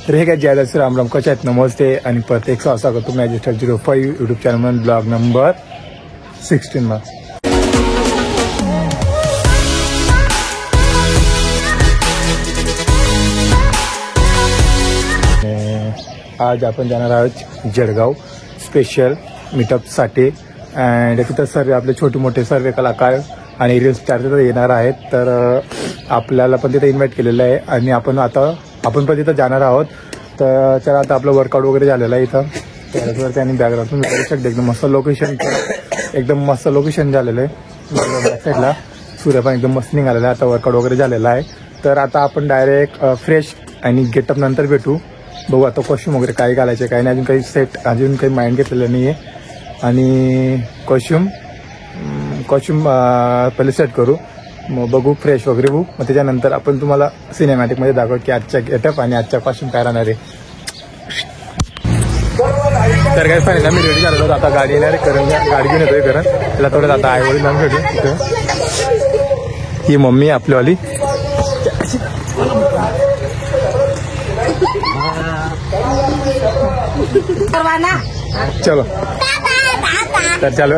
तर हे काय जय दस राम राम, कशा आहेत? नमस्ते आणि परत एक स्वागत करतो मॅजिस्टर 05 यूट्यूब चॅनल ब्लॉग नंबर 16 आज आपण जाणार आहोत जळगाव स्पेशल मीटअपसाठी. अँड तिथं सर्व आपले छोटे मोठे सर्व कलाकार आणि रील्स स्टार तिथं येणार आहेत. तर आपल्याला पण तिथं इन्व्हाइट केलेलं आहे आणि आपण पण तिथं जाणार आहोत. तर चला, आता आपलं वर्कआउट वगैरे झालेलं आहे इथं त्याच्यावरती आणि बॅकग्राऊंड तुम्ही बघू शकता. एकदम मस्त लोकेशन झालेलं आहे. बॅक साईडला सूर्य पण एकदम मस्त निघालेला आहे. आता वर्कआउट वगैरे झालेला आहे. तर आता आपण डायरेक्ट फ्रेश आणि गेटअप नंतर भेटू. बघू आता कॉस्ट्यूम वगैरे काय घालायचे काय नाही, अजून काही माइंड घेतलेलं नाही आहे. आणि कॉस्ट्यूम पहिले सेट करू, मग बघू फ्रेश वगैरे होऊ. मग त्याच्यानंतर आपण तुम्हाला सिनेमॅटिकमध्ये दाखवू की आजच्या गेटअप आणि आजच्या कॉस्ट्यूम काय राहणार आहे. तर काय फायनल मी रेडी झालेलो. आता गाडी येणार आहे, गाडी घेऊन येतोय कारण त्याला थोडं आता आईवडील लावून भेटू. ही मम्मी आपलीवाली. चलो तर चालू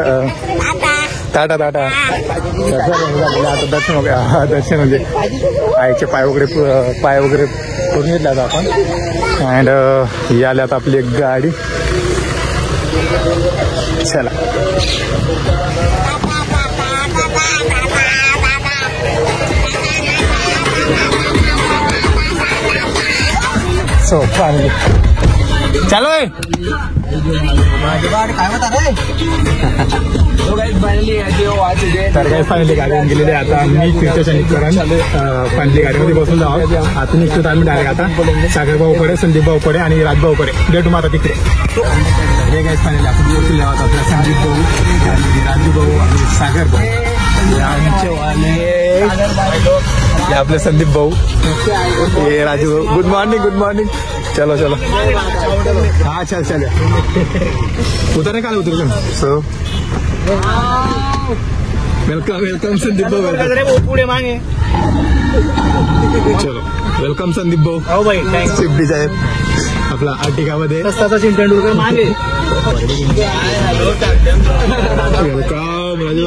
टाटा टाटा. आता दर्शन वगैरे म्हणजे आईचे पाय वगैरे करून घेतले आता आपण. अँड ही आली आता आपली एक गाडी. चला सो फायनली चालो आहे. तर काय फायनली गाडी गेलेली आहे. आता मी फिरतो करण फायनली गाडीमध्ये बसून जाऊ. आता निघतो आम्ही डायरेक्ट आता सागर भाऊकडे, संदीप भाऊकडे आणि राज भाऊकडे भेटू मग आता तिकडे. हे काय फायनली आपण बसून जाऊ आपल्या संदीप भाऊ आणि राजू भाऊ आणि सागर भाऊ आपले संदीप भाऊ हे राजू भाऊ. Good morning. चलो हाँ चल उतरने का उतर. सो वेलकम संदीप भाऊ. पुढे मागे चलो. वेलकम संदीप भाऊ. हो भाई, स्विफ्ट डिझायर आपला आर्टिकामध्ये सचिन तेंडुलकर मागे. वेलकम राजू.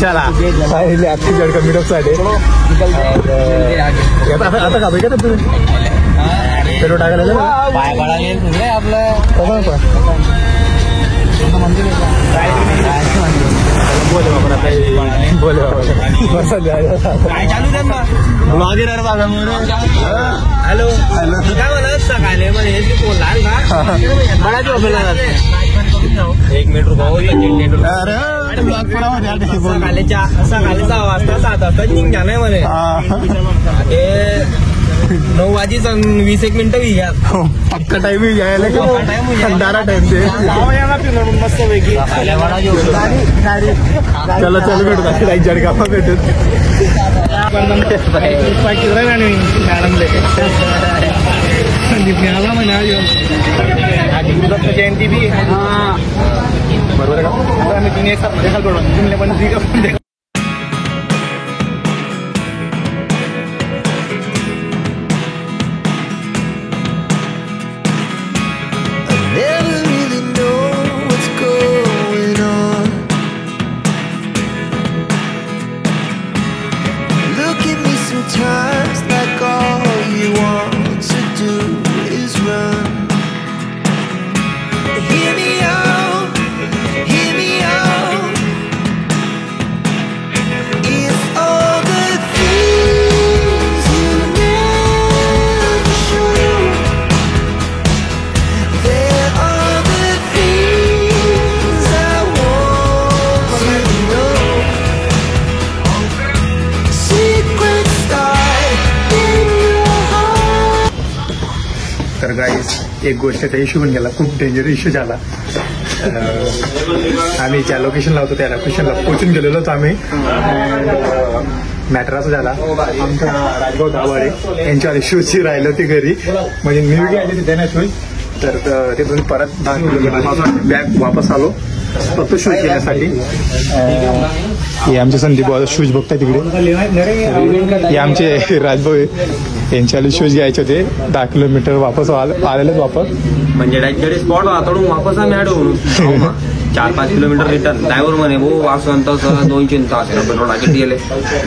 चला फायनली आपली जळगाव मीटअपसाठी आता का भाई का तुम्ही पेट्रोल टाकायला पाय पडाले आपलं बोले हॅलो काय म्हणत सकाळी एक मिनिट सकाळी 6 वाजता 7 वाजता निघा नाही म्हणे. 9 वाजेचा 20 मिनिटं घ्या पक्का टाइम घ्यायला. खंडारा टाइम मस्त पैकी. चला भेटू जळगाव भेटू. मॅडमले संदीप आला म्हणा जयंती बी बरोबर का. मीटिंग एक तुम्ही पण एक गोष्टचा इश्यू पण गेला, खूप डेंजर इश्यू झाला. आम्ही ज्या लोकेशनला होतो त्या लोकेशनला पोहोचून गेलेलो होतो आम्ही. मॅटर असं झाला, आमच्या राजभाऊ दाभाडे यांच्यावर शूजची राहिली होती घरी, म्हणजे मी गेली होती त्यांना शूज. तर ते तुम्ही परत बॅग वापस आलो फक्त शूज घेण्यासाठी. हे आमचे संदीप भाऊ शूज बघताय तिकडे. हे आमचे राजभाऊ यांच्याकडे शूज घ्यायचे होते. 10 किलोमीटर वापस आलेलेच वापस. म्हणजे डायरेक्ट स्पॉट वातावरण वापस आम्ही आडवून 4-5 किलोमीटर रिटर्न. ड्रायव्हर म्हणे भाऊ असं तसं 200 तास पेट्रोल टाकीत गेले.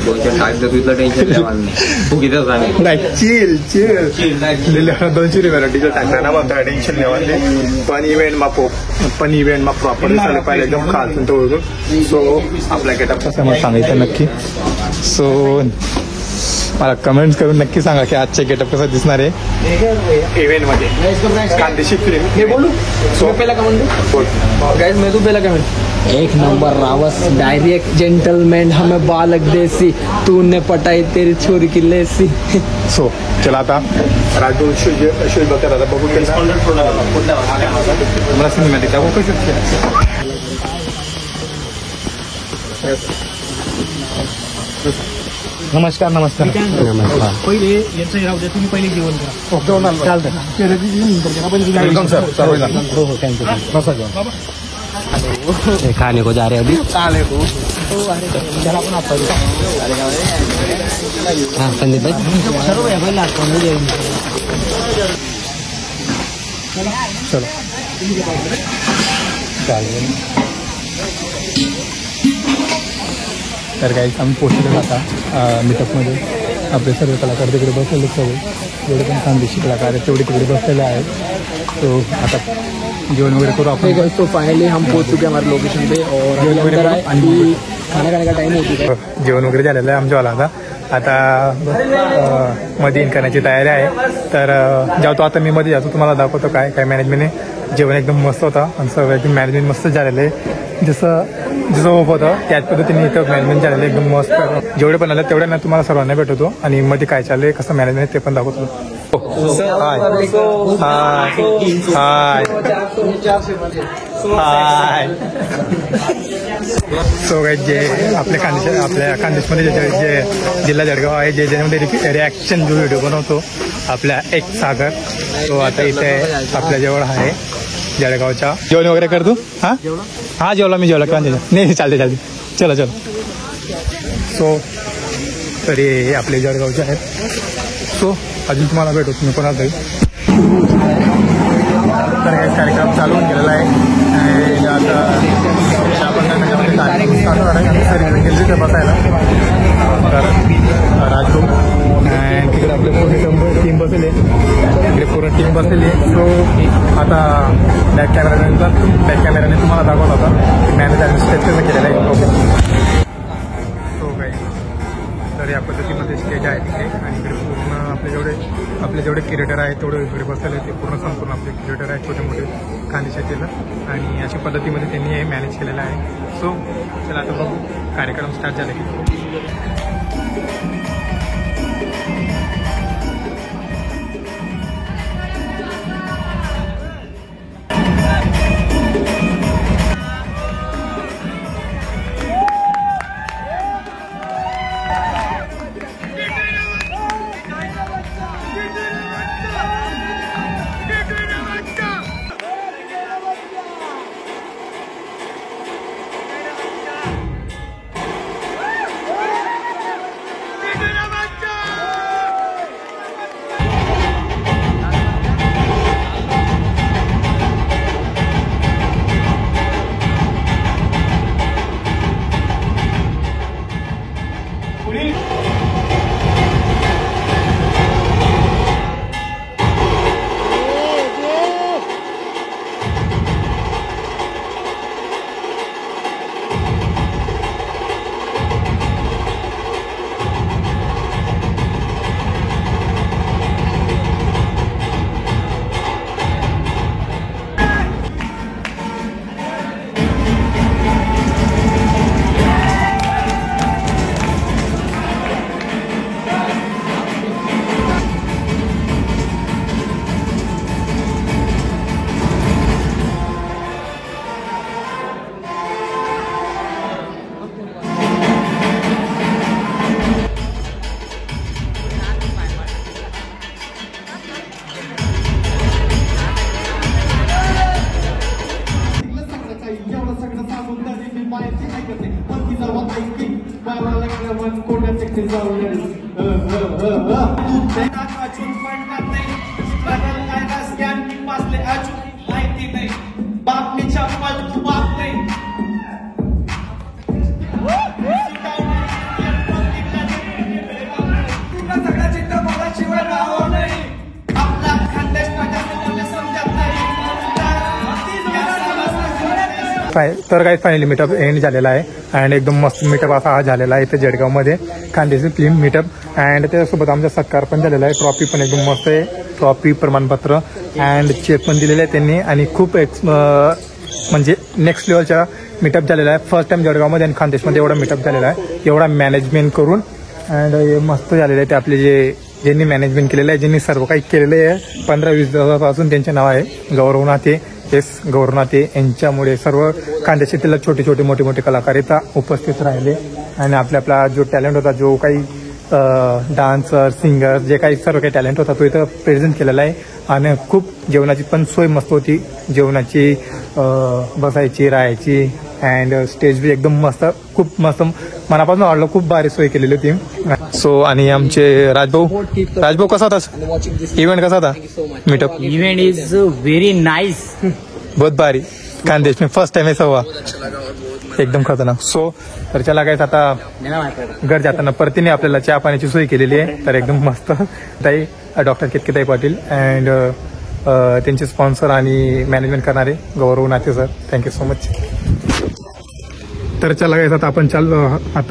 200 टाकलं तुझं टेन्शन ठेवायला नाही. तू किती सांगितलं चिल 200 रुपयाला डिझेल टाकणार ना म्हणता टेन्शन ठेवायला. पण इव्हेंट मग प्रॉपर झालं पाहिजे एकदम खालून तो ओळखून. सो आपला गेटअप कसं मला सांगायचं नक्की. सो मला कमेंट्स करून नक्की सांगा की आजचे गेटअप कसं दिसणार आहे इव्हेंट मध्ये. खानदेशी फिल्म बोलू. सो पहिला कमेंट गाइस मैं तो पहला कमेंट. एक नंबर रावस डायरेक्ट जेंटलमैन हमें बालक देसी तूने पटाई तेरी छोरी की लेसी. सो चला आता राजू शूज बघतात आता बघू. मला सिनेमॅटिक दाखवू कसं. नमस्कार. पहिले यांचं राहू द्या, तुम्ही पहिले जेवण करा. चालतं. Welcome sir. सर्वजण हो हो थँक्यू. खाने को जा रहे अभी. हाँ संदीप भाई चलो चालेल. तर काही आम्ही पोचलेलो आता मीटअपमध्ये. आपले सर्व कलाकार तिकडे बसलेले सगळे जेवढे पण खानदेशी कलाकार आहेत तेवढे तिकडे बसलेले आहेत. तो आता जेवण वगैरे करू आपण. तो फाइनली हम पहुंच चुके हैं हमारे लोकेशन पे और जेवण वगैरे करू आणि खाना खाने का टाइम हो चुका है. जेवण वगैरे झालेलं आहे आमच्यावाला. आता मध्ये इन करण्याची तयारी आहे. तर जेवतो आता मी मध्ये जातो तुम्हाला दाखवतो काय काय मॅनेजमेंटने. जेवण एकदम मस्त होता आणि सर्व एकदम मॅनेजमेंट मस्त झालेलं आहे. जसं होप होतं त्याच पद्धतीने इथं मॅनेजमेंट झालेलं आहे एकदम मस्त. जेवढे पण आलं तेवढ्यांना तुम्हाला सर्वांना भेटवतो आणि मध्ये काय चाललंय कसं मॅनेजमेंट ते पण दाखवतो. हाय हाय हाय. सो गाईज जे आपल्या खानदेशमध्ये जे जिल्हा जळगाव आहे ज्याच्यामध्ये रिॲक्शन जो व्हिडिओ बनवतो आपल्या एक सागर तो आता इथे आपल्या जवळ आहे जळगावच्या. जेवण वगैरे करतो. हा जेवला मी जेवला कांदे नाही चालते चला. सो तरी आपले जळगावचे आहेत. सो अजून तुम्हाला भेटू तुम्ही कोणाला तरी. तर काही कार्यक्रम चालू गेलेला आहे आणि आता 4-15 मिनिटामध्ये कार्यक्रम स्टार्ट होणार आहे. सर गेले तिथे बसायला. तर राजू अँड तिकडे आपले पूर्ण टीम बसलेली आहे. तिकडे पूर्ण टीम बसलेली आहे. सो आता बॅक कॅमेराने तुम्हाला दाखवत होता मॅनेजरने स्टेज कसं केलेलं आहे. ओके. सो काही तर या पद्धतीमध्ये स्टेज आहे तिथे आणि इकडे पूर्ण आपले जेवढे क्रिएटर आहेत तेवढे इकडे बसलेले ते पूर्ण संपूर्ण आपले क्रिएटर आहेत छोटे मोठे खानदेशातील आणि अशा पद्धतीमध्ये त्यांनी हे मॅनेज केलेलं आहे. सो चला आता बघू कार्यक्रम स्टार्ट झाले की. तर काही फायनली मीटअप एंड झालेला आहे अँड एकदम मस्त मीटअप असा हा झालेला आहे इथे जळगावमध्ये खानदेशी फिल्म मीटअप अँड त्याच्यासोबत आमचा सत्कार पण झालेला आहे. ट्रॉफी पण एकदम मस्त आहे, ट्रॉफी प्रमाणपत्र अँड चेक पण दिलेले आहे त्यांनी आणि खूप म्हणजे नेक्स्ट लेवलचा मीटअप झालेला आहे. फर्स्ट टाइम जळगावमध्ये आणि खानदेशमध्ये एवढा मीटअप झालेला आहे, एवढा मॅनेजमेंट करून अँड मस्त झालेलं आहे. ते आपले ज्यांनी मॅनेजमेंट केलेलं आहे, ज्यांनी सर्व काही केलेलं आहे 15-20 दिवसापासून त्यांचे नाव आहे गौरवनाथे गौरवनाथे यांच्यामुळे सर्व खानदेशातील छोटे मोठे कलाकार इथं उपस्थित राहिले आणि आपला जो टॅलेंट होता, जो काही डान्सर सिंगर जे काही सर्व काही टॅलेंट होता तो इथं प्रेझेंट केलेला आहे. आणि खूप जेवणाची पण सोय मस्त होती, जेवणाची बसायची राहायची अँड स्टेज बी एकदम मस्त, खूप मस्त मनापासून आवडलं, खूप भारी सोय केलेली होती. सो आणि आमचे राजभाऊ कसा होता इव्हेंट, कसा होता meetup? Event is very nice, बहुत भारी. खानदेश में फर्स्ट टाइम ऐसा हुआ, एकदम खतरनाक. सो तर चला काय आता घर जाताना परतीने आपल्याला चहा पाण्याची सोय केलेली आहे, तर एकदम मस्त. ताई डॉक्टर केतकीताई पाटील अँड त्यांचे स्पॉन्सर आणि मॅनेजमेंट करणारे गौरव नाथे सर, थँक्यू सो मच. तर चला काय आता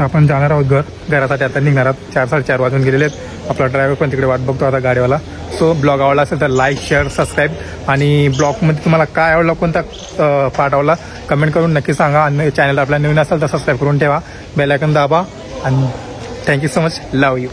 आपण जाणार आहोत घरासाठी. आता निघणार आहोत, 4-4:30 वाजून गेलेले आहेत. आपला ड्रायव्हर पण तिकडे वाट बघतो आता गाडीवाला. सो ब्लॉग आवडला असेल तर लाईक शेअर सबस्क्राईब आणि ब्लॉगमध्ये तुम्हाला काय आवडला, कोणता पार्ट आवडला कमेंट करून नक्की सांगा. आणि चॅनल आपला नवीन असेल तर सबस्क्राईब करून ठेवा, बेल आयकॉन दाबा आणि thank you so much, love you.